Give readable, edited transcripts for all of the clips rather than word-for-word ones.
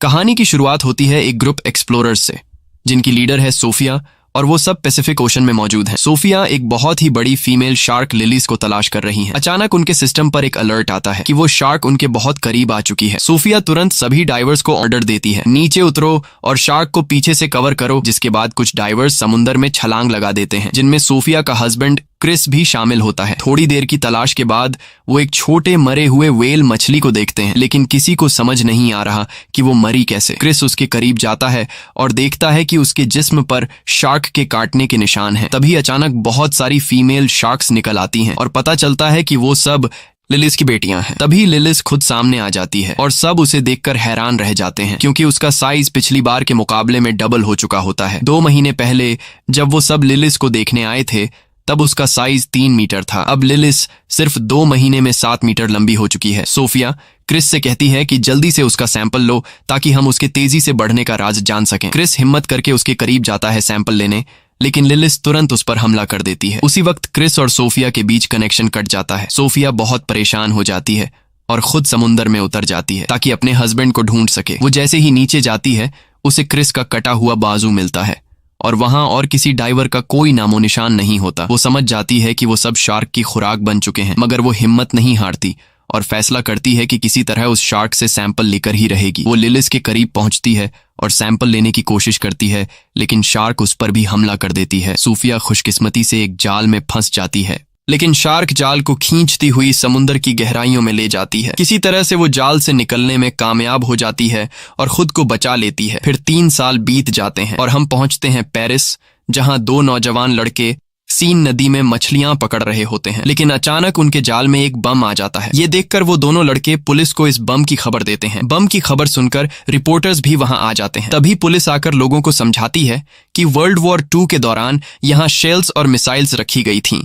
कहानी की शुरुआत होती है एक ग्रुप एक्सप्लोरर्स से, जिनकी लीडर है सोफिया, और वो सब पैसिफिक ओशन में मौजूद हैं। सोफिया एक बहुत ही बड़ी फीमेल शार्क लिलीज को तलाश कर रही हैं। अचानक उनके सिस्टम पर एक अलर्ट आता है कि वो शार्क उनके बहुत करीब आ चुकी है। सोफिया तुरंत सभी डाइवर्स को ऑर्डर देती है, नीचे उतरो और शार्क को पीछे से कवर करो। जिसके बाद कुछ डाइवर्स समुंदर में छलांग लगा देते हैं, जिनमें सोफिया का हस्बैंड क्रिस भी शामिल होता है। थोड़ी देर की तलाश के बाद वो एक छोटे मरे हुए व्हेल मछली को देखते हैं, लेकिन किसी को समझ नहीं आ रहा कि वो मरी कैसे। क्रिस उसके करीब जाता है और देखता है कि उसके जिस्म पर शार्क के काटने के निशान हैं। तभी अचानक बहुत सारी फीमेल शार्क्स निकल आती हैं और पता चलता है कि वो सब लिलिस की बेटियां हैं। तभी लिलिस खुद सामने आ जाती है और सब उसे देखकर हैरान रह जाते हैं, क्योंकि उसका साइज पिछली बार के मुकाबले में डबल हो चुका होता है। 2 महीने पहले जब वो सब लिलिस को देखने आए थे, तब उसका साइज 3 मीटर था। अब लिलिस सिर्फ 2 महीने में 7 मीटर लंबी हो चुकी है। सोफिया क्रिस से कहती है कि जल्दी से उसका सैंपल लो, ताकि हम उसके तेजी से बढ़ने का राज जान सकें। क्रिस हिम्मत करके उसके करीब जाता है सैंपल लेने, लेकिन लिलिस तुरंत उस पर हमला कर देती है। उसी वक्त क्रिस और सोफिया के बीच कनेक्शन कट जाता है। सोफिया बहुत परेशान हो जाती है और खुद समुंदर में उतर जाती है ताकि अपने हस्बैंड को ढूंढ सके। वो जैसे ही नीचे जाती है, उसे क्रिस का कटा हुआ बाजू मिलता है और वहां और किसी डाइवर का कोई नामो निशान नहीं होता। वो समझ जाती है कि वो सब शार्क की खुराक बन चुके हैं, मगर वो हिम्मत नहीं हारती और फैसला करती है कि किसी तरह उस शार्क से सैंपल लेकर ही रहेगी। वो लिलिस के करीब पहुंचती है और सैंपल लेने की कोशिश करती है, लेकिन शार्क उस पर भी हमला कर देती है। सोफिया खुशकिस्मती से एक जाल में फंस जाती है, लेकिन शार्क जाल को खींचती हुई समुंदर की गहराइयों में ले जाती है। किसी तरह से वो जाल से निकलने में कामयाब हो जाती है और खुद को बचा लेती है। फिर 3 साल बीत जाते हैं और हम पहुंचते हैं पेरिस, जहां 2 नौजवान लड़के सीन नदी में मछलियां पकड़ रहे होते हैं। लेकिन अचानक उनके जाल में एक बम आ जाता है। ये देखकर वो दोनों लड़के पुलिस को इस बम की खबर देते हैं। बम की खबर सुनकर रिपोर्टर्स भी वहां आ जाते हैं। तभी पुलिस आकर लोगों को समझाती है कि वर्ल्ड वॉर 2 के दौरान यहाँ शेल्स और मिसाइल्स रखी गई थीं,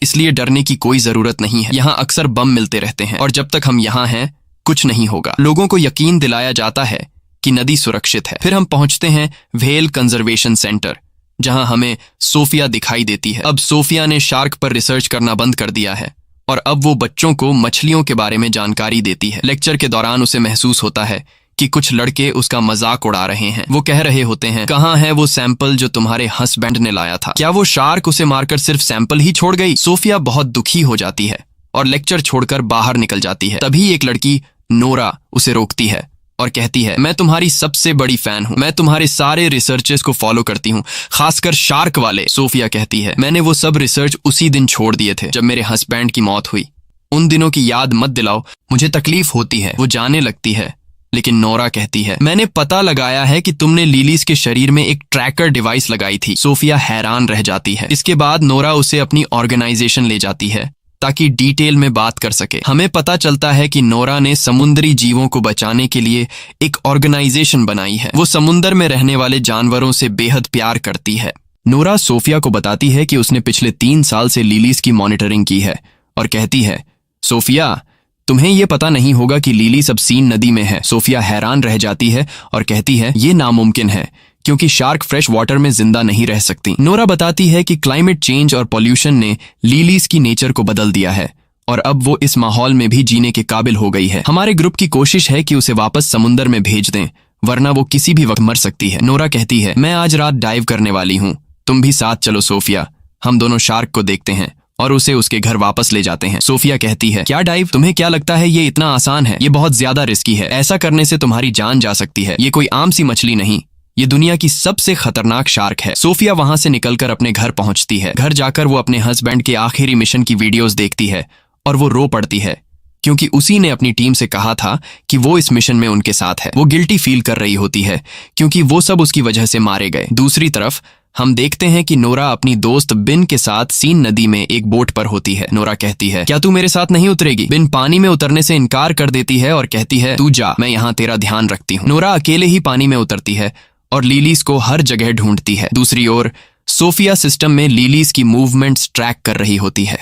इसलिए डरने की कोई जरूरत नहीं है। यहाँ अक्सर बम मिलते रहते हैं और जब तक हम यहाँ हैं कुछ नहीं होगा। लोगों को यकीन दिलाया जाता है कि नदी सुरक्षित है। फिर हम पहुंचते हैं व्हेल कंजर्वेशन सेंटर, जहां हमें सोफिया दिखाई देती है। अब सोफिया ने शार्क पर रिसर्च करना बंद कर दिया है और अब वो बच्चों को मछलियों के बारे में जानकारी देती है। लेक्चर के दौरान उसे महसूस होता है कि कुछ लड़के उसका मजाक उड़ा रहे हैं। वो कह रहे होते हैं, कहाँ है वो सैंपल जो तुम्हारे हस्बैंड ने लाया था? क्या वो शार्क उसे मारकर सिर्फ सैंपल ही छोड़ गई? सोफिया बहुत दुखी हो जाती है और लेक्चर छोड़कर बाहर निकल जाती है। तभी एक लड़की नोरा उसे रोकती है और कहती है, मैं तुम्हारी सबसे बड़ी फैन हूँ। मैं तुम्हारे सारे रिसर्चेस को फॉलो करती हूँ, खासकर शार्क वाले। सोफिया कहती है, मैंने वो सब रिसर्च उसी दिन छोड़ दिए थे जब मेरे हस्बैंड की मौत हुई। उन दिनों की याद मत दिलाओ, मुझे तकलीफ होती है। वो जाने लगती है, लेकिन नोरा कहती है, मैंने पता लगाया है कि तुमने लिलीज के शरीर में एक ट्रैकर डिवाइस लगाई थी। सोफिया हैरान रह जाती है। इसके बाद नोरा उसे अपनी ऑर्गेनाइजेशन ले जाती है ताकि डिटेल में बात कर सके। हमें पता चलता है कि नोरा ने समुद्री जीवों को बचाने के लिए एक ऑर्गेनाइजेशन बनाई है। वो समुंदर में रहने वाले जानवरों से बेहद प्यार करती है। नोरा सोफिया को बताती है कि उसने पिछले 3 साल से लिलीज की मॉनिटरिंग की है और कहती है, सोफिया, तुम्हें ये पता नहीं होगा कि लिली सब सीन नदी में है। सोफिया हैरान रह जाती है और कहती है, ये नामुमकिन है क्योंकि शार्क फ्रेश वाटर में जिंदा नहीं रह सकती। नोरा बताती है कि क्लाइमेट चेंज और पॉल्यूशन ने लिलीज की नेचर को बदल दिया है और अब वो इस माहौल में भी जीने के काबिल हो गई है। हमारे ग्रुप की कोशिश है कि उसे वापस समुंदर में भेज दें, वरना वो किसी भी वक्त मर सकती है। नोरा कहती है, मैं आज रात डाइव करने वाली हूँ, तुम भी साथ चलो सोफिया। हम दोनों शार्क को देखते हैं और उसे उसके घर वापस ले जाते हैं। सोफिया कहती है, क्या डाइव? तुम्हें क्या लगता है ये इतना आसान है? ये बहुत ज्यादा रिस्की है। ऐसा करने से तुम्हारी जान जा सकती है। ये कोई आम सी मछली नहीं, ये दुनिया की सबसे खतरनाक शार्क है। सोफिया वहां से निकलकर अपने घर पहुंचती है। घर जाकर वो अपने हस्बैंड के आखिरी मिशन की वीडियोस देखती है और वो रो पड़ती है, क्योंकि उसी ने अपनी टीम से कहा था कि वो इस मिशन में उनके साथ है। वो गिल्टी फील कर रही होती है क्योंकि वो सब उसकी वजह से मारे गए। दूसरी तरफ हम देखते हैं कि नोरा अपनी दोस्त बिन के साथ सीन नदी में एक बोट पर होती है। नोरा कहती है, क्या तू मेरे साथ नहीं उतरेगी? बिन पानी में उतरने से इनकार कर देती है और कहती है, तू जा, मैं यहाँ तेरा ध्यान रखती हूँ। नोरा अकेले ही पानी में उतरती है और लिलीज को हर जगह ढूंढती है। दूसरी ओर सोफिया सिस्टम में लिलीज की मूवमेंट्स ट्रैक कर रही होती है।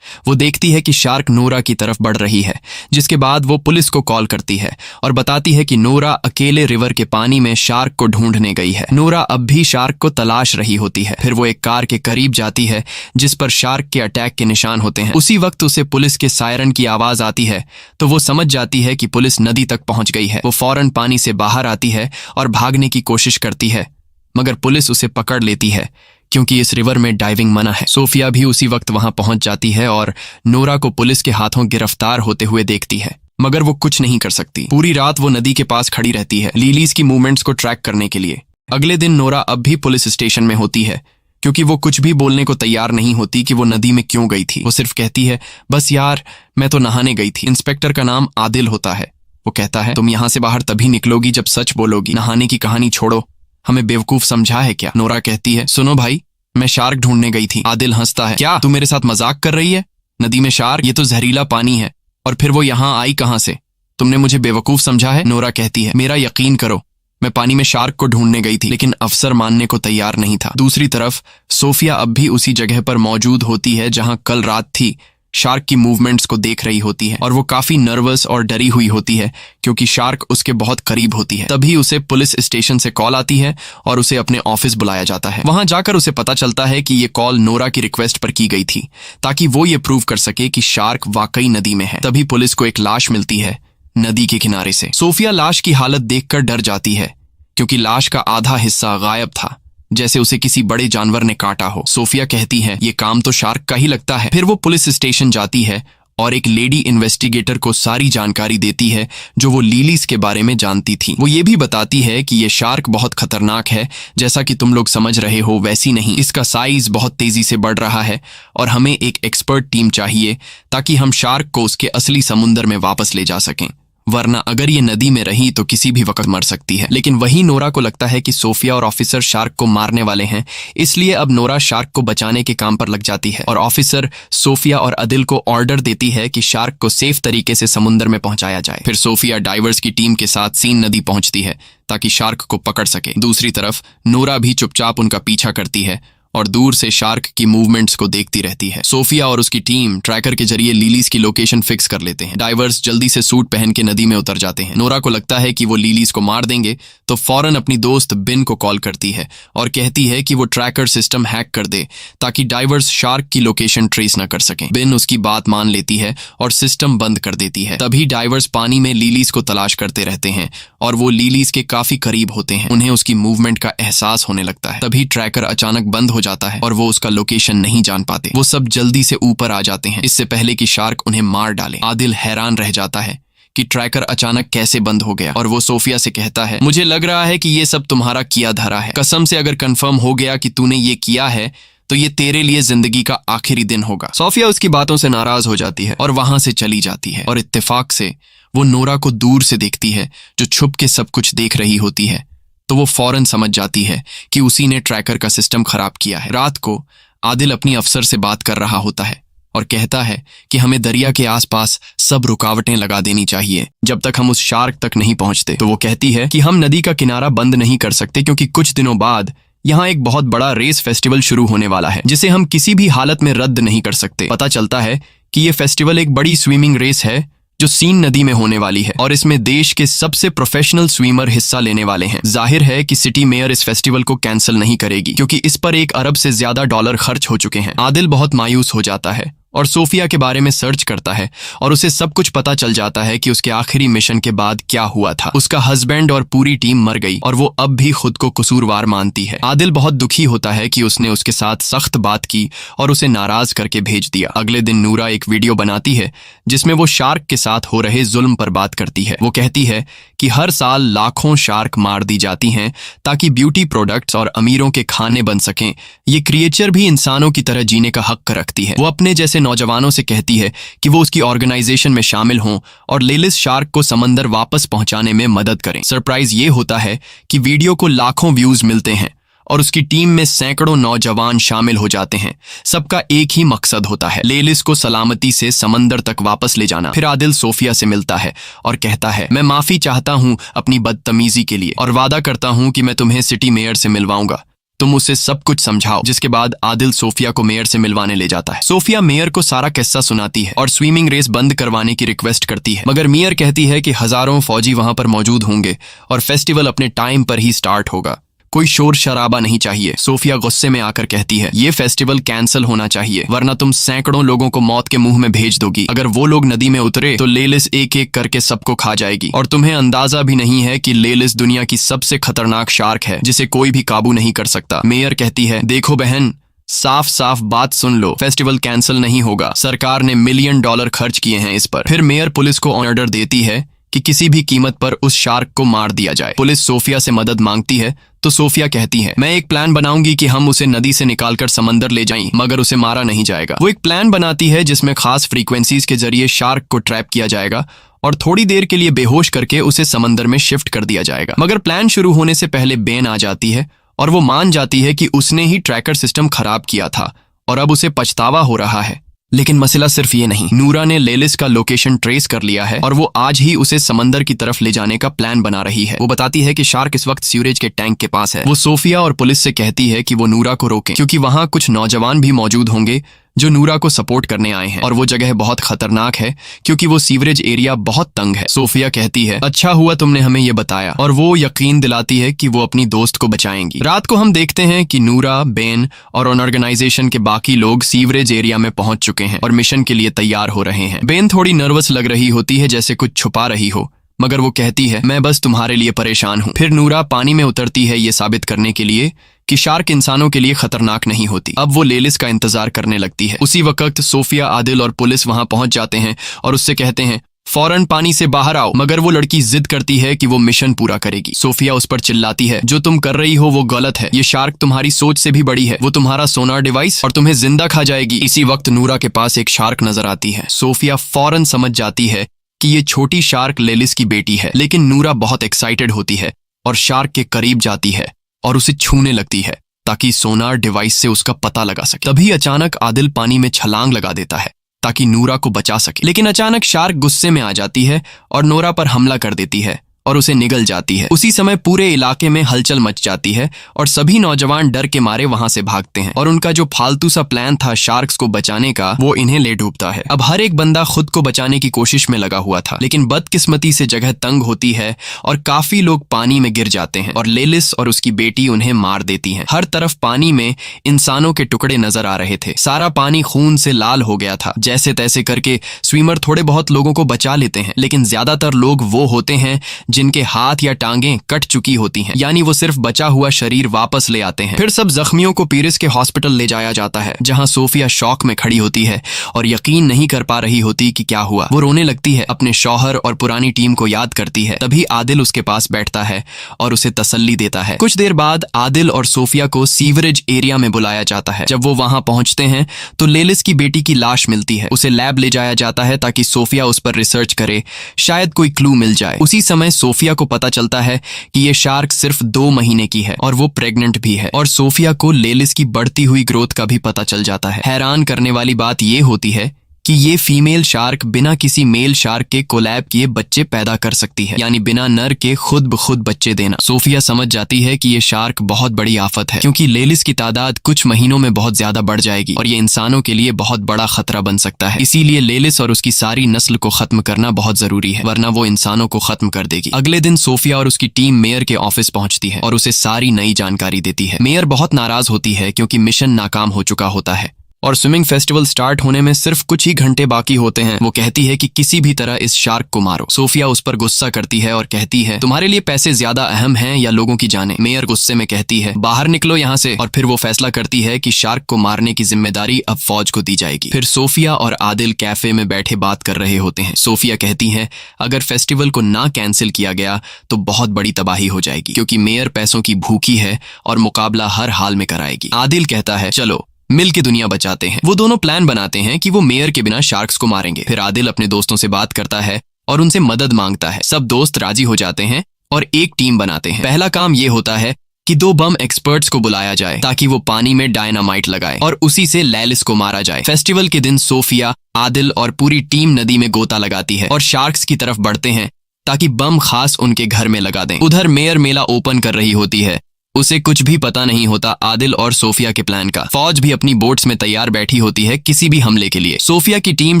वो देखती है कि शार्क नोरा की तरफ बढ़ रही है, जिसके बाद वो पुलिस को कॉल करती है और बताती है कि नोरा अकेले रिवर के पानी में शार्क को ढूंढने गई है। नोरा अब भी शार्क को तलाश रही होती है। फिर वो एक कार के करीब जाती है जिस पर शार्क के अटैक के निशान होते हैं। उसी वक्त उसे पुलिस के सायरन की आवाज आती है तो वो समझ जाती है कि पुलिस नदी तक पहुंच गई है। वो फौरन पानी से बाहर आती है और भागने की कोशिश करती है, मगर पुलिस उसे पकड़ लेती है क्योंकि इस रिवर में डाइविंग मना है। सोफिया भी उसी वक्त वहां पहुंच जाती है और नोरा को पुलिस के हाथों गिरफ्तार होते हुए देखती है, मगर वो कुछ नहीं कर सकती। पूरी रात वो नदी के पास खड़ी रहती है लिलीज की मूवमेंट्स को ट्रैक करने के लिए। अगले दिन नोरा अब भी पुलिस स्टेशन में होती है क्योंकि वो कुछ भी बोलने को तैयार नहीं होती कि वो नदी में क्यों गई थी। वो सिर्फ कहती है, बस यार मैं तो नहाने गई थी। इंस्पेक्टर का नाम आदिल होता है। वो कहता है, तुम यहाँ से बाहर तभी निकलोगी जब सच बोलोगी। नहाने की कहानी छोड़ो, हमें बेवकूफ समझा है क्या? नोरा कहती है, सुनो भाई, मैं शार्क ढूंढने गई थी। आदिल हंसता है, क्या तू मेरे साथ मजाक कर रही है? नदी में शार्क? ये तो जहरीला पानी है। और फिर वो यहाँ आई कहाँ से? तुमने मुझे बेवकूफ समझा है? नोरा कहती है, मेरा यकीन करो, मैं पानी में शार्क को ढूंढने गई थी। लेकिन अफसर मानने को तैयार नहीं था। दूसरी तरफ सोफिया अब भी उसी जगह पर मौजूद होती है जहां कल रात थी। शार्क की मूवमेंट्स को देख रही होती है और वो काफी नर्वस और डरी हुई होती है क्योंकि शार्क उसके बहुत करीब होती है। तभी उसे पुलिस स्टेशन से कॉल आती है और उसे अपने ऑफिस बुलाया जाता है। वहां जाकर उसे पता चलता है कि ये कॉल नोरा की रिक्वेस्ट पर की गई थी ताकि वो ये प्रूव कर सके कि शार्क वाकई नदी में है। तभी पुलिस को एक लाश मिलती है नदी के किनारे से। सोफिया लाश की हालत देखकर डर जाती है क्योंकि लाश का आधा हिस्सा गायब था, जैसे उसे किसी बड़े जानवर ने काटा हो। सोफिया कहती है, ये काम तो शार्क का ही लगता है। फिर वो पुलिस स्टेशन जाती है और एक लेडी इन्वेस्टिगेटर को सारी जानकारी देती है जो वो लिलीज के बारे में जानती थी। वो ये भी बताती है कि ये शार्क बहुत खतरनाक है, जैसा कि तुम लोग समझ रहे हो वैसी नहीं। इसका साइज बहुत तेजी से बढ़ रहा है और हमें एक एक्सपर्ट टीम चाहिए ताकि हम शार्क को उसके असली समुंदर में वापस ले जा सकें, वरना अगर ये नदी में रही तो किसी भी वक्त मर सकती है। लेकिन वही नोरा को लगता है कि सोफिया और ऑफिसर शार्क को मारने वाले हैं, इसलिए अब नोरा शार्क को बचाने के काम पर लग जाती है और ऑफिसर सोफिया और अदिल को ऑर्डर देती है कि शार्क को सेफ तरीके से समुद्र में पहुंचाया जाए। फिर सोफिया डाइवर्स की टीम के साथ सीन नदी पहुंचती है ताकि शार्क को पकड़ सके। दूसरी तरफ नोरा भी चुपचाप उनका पीछा करती है और दूर से शार्क की मूवमेंट्स को देखती रहती है। सोफिया और उसकी टीम ट्रैकर के जरिए लिलीज की लोकेशन फिक्स कर लेते हैं। डाइवर्स जल्दी से सूट पहन के नदी में उतर जाते हैं। नोरा को लगता है कि वो लिलीज को मार देंगे तो फौरन अपनी दोस्त बिन को कॉल करती है और कहती है कि वो ट्रैकर सिस्टम हैक कर दे ताकि डाइवर्स शार्क की लोकेशन ट्रेस न कर सकें। बिन उसकी बात मान लेती है और सिस्टम बंद कर देती है। तभी डाइवर्स पानी में लिलीज को तलाश करते रहते हैं और वो लिलीज के काफी करीब होते हैं। उन्हें उसकी मूवमेंट का एहसास होने लगता है। तभी ट्रैकर अचानक बंद हो जाता है और वो उसका लोकेशन नहीं जान पाते। वो सब जल्दी से ऊपर आ जाते हैं इससे पहले कि शार्क उन्हें मार डाले। आदिल हैरान रह जाता है कि ट्रैकर अचानक कैसे बंद हो गया और वो सोफिया से कहता है, मुझे लग रहा है कि ये सब तुम्हारा किया धरा है। कसम से अगर कंफर्म हो गया कि तूने ये किया है तो ये तेरे लिए जिंदगी का आखिरी दिन होगा। सोफिया उसकी बातों से नाराज हो जाती है और वहां से चली जाती है और इत्तेफाक से वो नोरा को दूर से देखती है जो छुप के सब कुछ देख रही होती है। तो वो फौरन समझ जाती है कि उसी ने ट्रैकर का सिस्टम खराब किया है। रात को आदिल अपनी अफसर से बात कर रहा होता है और कहता है कि हमें दरिया के आसपास सब रुकावटें लगा देनी चाहिए जब तक हम उस शार्क तक नहीं पहुंचते। तो वो कहती है कि हम नदी का किनारा बंद नहीं कर सकते क्योंकि कुछ दिनों बाद यहाँ एक बहुत बड़ा रेस फेस्टिवल शुरू होने वाला है जिसे हम किसी भी हालत में रद्द नहीं कर सकते। पता चलता है कि ये फेस्टिवल एक बड़ी स्विमिंग रेस है जो सीन नदी में होने वाली है और इसमें देश के सबसे प्रोफेशनल स्विमर हिस्सा लेने वाले हैं। जाहिर है कि सिटी मेयर इस फेस्टिवल को कैंसिल नहीं करेगी क्योंकि इस पर $1 अरब से ज्यादा डॉलर खर्च हो चुके हैं। आदिल बहुत मायूस हो जाता है और सोफिया के बारे में सर्च करता है और उसे सब कुछ पता चल जाता है कि उसके आखिरी मिशन के बाद क्या हुआ था। उसका हस्बैंड और पूरी टीम मर गई और वो अब भी खुद को कसूरवार मानती है। आदिल बहुत दुखी होता है कि उसने उसके साथ सख्त बात की और उसे नाराज करके भेज दिया। अगले दिन नूरा एक वीडियो बनाती है जिसमें वो शार्क के साथ हो रहे जुल्म पर बात करती है। वो कहती है कि हर साल लाखों शार्क मार दी जाती हैं ताकि ब्यूटी प्रोडक्ट्स और अमीरों के खाने बन सकें। ये क्रिएचर भी इंसानों की तरह जीने का हक रखती है। वो अपने जैसे नौजवानों से कहती है कि वो उसकी ऑर्गेनाइजेशन में शामिल हों और लेलिस शार्क को समंदर वापस पहुंचाने में मदद करें। सरप्राइज ये होता है कि वीडियो को लाखों व्यूज मिलते हैं और उसकी टीम में सैकड़ों नौजवान शामिल हो जाते हैं। सबका एक ही मकसद होता है, लेलिस को सलामती से समंदर तक वापस ले जाना। फिर आदिल सोफिया से मिलता है और कहता है, मैं माफी चाहता हूं अपनी बदतमीजी के लिए और वादा करता हूं कि मैं तुम्हें सिटी मेयर से मिलवाऊंगा। तुम उसे सब कुछ समझाओ। जिसके बाद आदिल सोफिया को मेयर से मिलवाने ले जाता है। सोफिया मेयर को सारा किस्सा सुनाती है और स्विमिंग रेस बंद करवाने की रिक्वेस्ट करती है, मगर मेयर कहती है कि हजारों फौजी वहां पर मौजूद होंगे और फेस्टिवल अपने टाइम पर ही स्टार्ट होगा, कोई शोर शराबा नहीं चाहिए। सोफिया गुस्से में आकर कहती है, ये फेस्टिवल कैंसिल होना चाहिए, वरना तुम सैकड़ों लोगों को मौत के मुंह में भेज दोगी। अगर वो लोग नदी में उतरे तो लेलिस एक एक करके सबको खा जाएगी, और तुम्हें अंदाजा भी नहीं है कि लेलिस दुनिया की सबसे खतरनाक शार्क है जिसे कोई भी काबू नहीं कर सकता। मेयर कहती है, देखो बहन, साफ साफ बात सुन लो, फेस्टिवल कैंसिल नहीं होगा, सरकार ने $1 मिलियन खर्च किए हैं इस पर। फिर मेयर पुलिस को ऑर्डर देती है कि किसी भी कीमत पर उस शार्क को मार दिया जाए। पुलिस सोफिया से मदद मांगती है तो सोफिया कहती है, मैं एक प्लान बनाऊंगी कि हम उसे नदी से निकालकर समंदर ले जाएं, मगर उसे मारा नहीं जाएगा। वो एक प्लान बनाती है जिसमें खास फ्रीक्वेंसीज के जरिए शार्क को ट्रैप किया जाएगा और थोड़ी देर के लिए बेहोश करके उसे समंदर में शिफ्ट कर दिया जाएगा। मगर प्लान शुरू होने से पहले बेन आ जाती है और वो मान जाती है कि उसने ही ट्रैकर सिस्टम खराब किया था और अब उसे पछतावा हो रहा है। लेकिन मसला सिर्फ ये नहीं, नूरा ने लेलिस का लोकेशन ट्रेस कर लिया है और वो आज ही उसे समंदर की तरफ ले जाने का प्लान बना रही है। वो बताती है कि शार्क इस वक्त सीवरेज के टैंक के पास है। वो सोफिया और पुलिस से कहती है कि वो नूरा को रोकें, क्योंकि वहां कुछ नौजवान भी मौजूद होंगे जो नूरा को सपोर्ट करने आए हैं और वो जगह बहुत खतरनाक है क्योंकि वो सीवरेज एरिया बहुत तंग है। सोफिया कहती है, अच्छा हुआ तुमने हमें ये बताया, और वो यकीन दिलाती है कि वो अपनी दोस्त को बचाएंगी। रात को हम देखते हैं कि नूरा, बेन और ऑर्गेनाइजेशन के बाकी लोग सीवरेज एरिया में पहुंच चुके हैं और मिशन के लिए तैयार हो रहे हैं। बेन थोड़ी नर्वस लग रही होती है, जैसे कुछ छुपा रही हो, मगर वो कहती है, मैं बस तुम्हारे लिए परेशान हूँ। फिर नूरा पानी में उतरती है ये साबित करने के लिए कि शार्क इंसानों के लिए खतरनाक नहीं होती। अब वो लेलिस का इंतजार करने लगती है। उसी वक्त सोफिया, आदिल और पुलिस वहां पहुंच जाते हैं और उससे कहते हैं, फौरन पानी से बाहर आओ, मगर वो लड़की जिद करती है कि वो मिशन पूरा करेगी। सोफिया उस पर चिल्लाती है, जो तुम कर रही हो वो गलत है, ये शार्क तुम्हारी सोच से भी बड़ी है, वो तुम्हारा सोनार डिवाइस और तुम्हें जिंदा खा जाएगी। इसी वक्त नूरा के पास एक शार्क नजर आती है। सोफिया फौरन समझ जाती है कि ये छोटी शार्क लेलिस की बेटी है, लेकिन नूरा बहुत एक्साइटेड होती है और शार्क के करीब जाती है और उसे छूने लगती है ताकि सोनार डिवाइस से उसका पता लगा सके। तभी अचानक आदिल पानी में छलांग लगा देता है ताकि नूरा को बचा सके, लेकिन अचानक शार्क गुस्से में आ जाती है और नूरा पर हमला कर देती है और उसे निगल जाती है। उसी समय पूरे इलाके में हलचल मच जाती है और सभी नौजवान डर के मारे वहां से भागते हैं और उनका जो फालतू सा प्लान था शार्क्स को बचाने का, वो इन्हें ले डूबता है। अब हर एक बंदा खुद को बचाने की कोशिश में लगा हुआ था, लेकिन बदकिस्मती से जगह तंग होती है और काफी लोग पानी में गिर जाते हैं और लेलिस और उसकी बेटी उन्हें मार देती हैं। हर तरफ पानी में इंसानों के टुकड़े नजर आ रहे थे। सारा पानी खून से लाल हो गया था। जैसे तैसे करके स्विमर थोड़े बहुत लोगों को बचा लेते हैं, लेकिन ज्यादातर लोग वो होते हैं जिनके हाथ या टांगें कट चुकी होती हैं, यानी वो सिर्फ बचा हुआ शरीर वापस ले आते हैं। फिर सब जख्मियों को पीरिस के हॉस्पिटल ले जाया जाता है, जहां सोफिया शॉक में खड़ी होती है और यकीन नहीं कर पा रही होती कि क्या हुआ। वो रोने लगती है, अपने शौहर और पुरानी टीम को याद करती है। तभी आदिल उसके पास बैठता है और उसे तसल्ली देता है। कुछ देर बाद आदिल और सोफिया को सीवरेज एरिया में बुलाया जाता है। जब वो वहां पहुंचते हैं तो लेलिस की बेटी की लाश मिलती है। उसे लैब ले जाया जाता है ताकि सोफिया उस पर रिसर्च करे, शायद कोई क्लू मिल जाए। उसी समय सोफिया को पता चलता है कि ये शार्क सिर्फ 2 महीने की है और वो प्रेग्नेंट भी है, और सोफिया को लेलिस की बढ़ती हुई ग्रोथ का भी पता चल जाता है। हैरान करने वाली बात ये होती है कि ये फीमेल शार्क बिना किसी मेल शार्क के कोलैब किए बच्चे पैदा कर सकती है, यानी बिना नर के खुद ब खुद बच्चे देना। सोफिया समझ जाती है कि ये शार्क बहुत बड़ी आफत है, क्योंकि लेलिस की तादाद कुछ महीनों में बहुत ज्यादा बढ़ जाएगी और ये इंसानों के लिए बहुत बड़ा खतरा बन सकता है। इसीलिए लेलिस और उसकी सारी नस्ल को खत्म करना बहुत जरूरी है, वरना वो इंसानों को खत्म कर देगी। अगले दिन सोफिया और उसकी टीम मेयर के ऑफिस पहुंचती है और उसे सारी नई जानकारी देती है। मेयर बहुत नाराज होती है क्योंकि मिशन नाकाम हो चुका होता है और स्विमिंग फेस्टिवल स्टार्ट होने में सिर्फ कुछ ही घंटे बाकी होते हैं। वो कहती है कि किसी भी तरह इस शार्क को मारो। सोफिया उस पर गुस्सा करती है और कहती है, तुम्हारे लिए पैसे ज्यादा अहम हैं या लोगों की जानें? मेयर गुस्से में कहती है, बाहर निकलो यहाँ से। और फिर वो फैसला करती है कि शार्क को मारने की जिम्मेदारी अब फौज को दी जाएगी। फिर सोफिया और आदिल कैफे में बैठे बात कर रहे होते हैं। सोफिया कहती है, अगर फेस्टिवल को ना कैंसिल किया गया तो बहुत बड़ी तबाही हो जाएगी, क्योंकि मेयर पैसों की भूखी है और मुकाबला हर हाल में कराएगी। आदिल कहता है, चलो मिल के दुनिया बचाते हैं। वो दोनों प्लान बनाते हैं कि वो मेयर के बिना शार्क्स को मारेंगे। फिर आदिल अपने दोस्तों से बात करता है और उनसे मदद मांगता है। सब दोस्त राजी हो जाते हैं और एक टीम बनाते हैं। पहला काम ये होता है कि 2 बम एक्सपर्ट्स को बुलाया जाए ताकि वो पानी में डायनामाइट लगाए और उसी से लेलिस को मारा जाए। फेस्टिवल के दिन सोफिया, आदिल और पूरी टीम नदी में गोता लगाती है और शार्क्स की तरफ बढ़ते हैं ताकि बम खास उनके घर में लगा दें। उधर मेयर मेला ओपन कर रही होती है। उसे कुछ भी पता नहीं होता आदिल और सोफिया के प्लान का। फौज भी अपनी बोट्स में तैयार बैठी होती है किसी भी हमले के लिए। सोफिया की टीम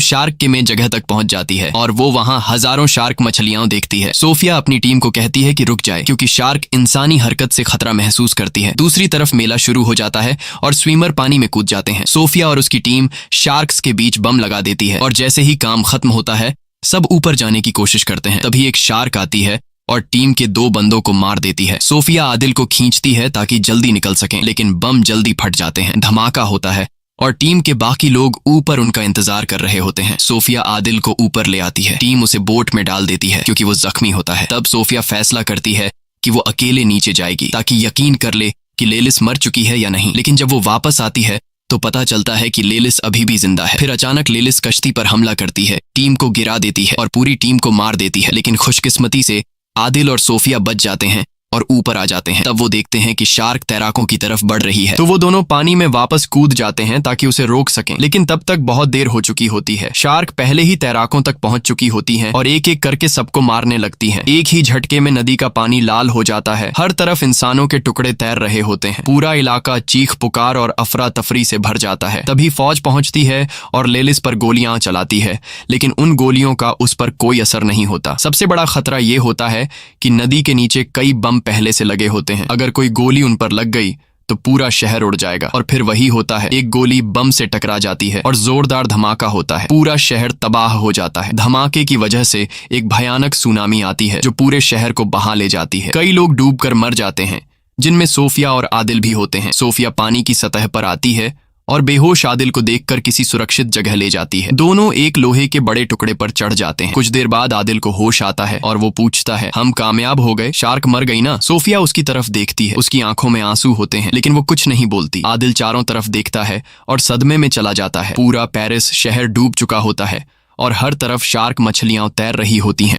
शार्क के में जगह तक पहुंच जाती है और वो वहां हजारों शार्क मछलियां देखती है। सोफिया अपनी टीम को कहती है कि रुक जाए क्योंकि शार्क इंसानी हरकत से खतरा महसूस करती है। दूसरी तरफ मेला शुरू हो जाता है और स्विमर पानी में कूद जाते हैं। सोफिया और उसकी टीम शार्क्स के बीच बम लगा देती है और जैसे ही काम खत्म होता है सब ऊपर जाने की कोशिश करते हैं। तभी एक शार्क आती है और टीम के 2 बंदों को मार देती है। सोफिया आदिल को खींचती है ताकि जल्दी निकल सकें, लेकिन बम जल्दी फट जाते हैं। धमाका होता है और टीम के बाकी लोग ऊपर उनका इंतजार कर रहे होते हैं। सोफिया आदिल को ऊपर ले आती है। टीम उसे बोट में डाल देती है क्योंकि वो जख्मी होता है। तब सोफिया फैसला करती है कि वो अकेले नीचे जाएगी ताकि यकीन कर ले कि लेलिस मर चुकी है या नहीं। लेकिन जब वो वापस आती है तो पता चलता है कि लेलिस अभी भी जिंदा है। फिर अचानक लेलिस कश्ती पर हमला करती है, टीम को गिरा देती है और पूरी टीम को मार देती है। लेकिन खुशकिस्मती से आदिल और सोफिया बच जाते हैं और ऊपर आ जाते हैं। तब वो देखते हैं कि शार्क तैराकों की तरफ बढ़ रही है, तो वो दोनों पानी में वापस कूद जाते हैं ताकि उसे रोक सकें। लेकिन तब तक बहुत देर हो चुकी होती है। शार्क पहले ही तैराकों तक पहुंच चुकी होती हैं और एक एक करके सबको मारने लगती हैं। एक ही झटके में नदी का पानी लाल हो जाता है। हर तरफ इंसानों के टुकड़े तैर रहे होते हैं। पूरा इलाका चीख पुकार और अफरा तफरी से भर जाता है। तभी फौज पहुंचती है और लेलिस पर गोलियां चलाती है, लेकिन उन गोलियों का उस पर कोई असर नहीं होता। सबसे बड़ा खतरा ये होता है कि नदी के नीचे कई बम पहले से लगे होते हैं। अगर कोई गोली उन पर लग गई तो पूरा शहर उड़ जाएगा। और फिर वही होता है, एक गोली बम से टकरा जाती है और जोरदार धमाका होता है। पूरा शहर तबाह हो जाता है। धमाके की वजह से एक भयानक सुनामी आती है जो पूरे शहर को बहा ले जाती है। कई लोग डूबकर मर जाते हैं, जिनमें सोफिया और आदिल भी होते हैं। सोफिया पानी की सतह पर आती है और बेहोश आदिल को देखकर किसी सुरक्षित जगह ले जाती है। दोनों एक लोहे के बड़े टुकड़े पर चढ़ जाते हैं। कुछ देर बाद आदिल को होश आता है और वो पूछता है, हम कामयाब हो गए? शार्क मर गई ना? सोफिया उसकी तरफ देखती है। उसकी आंखों में आंसू होते हैं, लेकिन वो कुछ नहीं बोलती। आदिल चारों तरफ देखता है और सदमे में चला जाता है। पूरा पेरिस शहर डूब चुका होता है और हर तरफ शार्क मछलियां तैर रही होती हैं।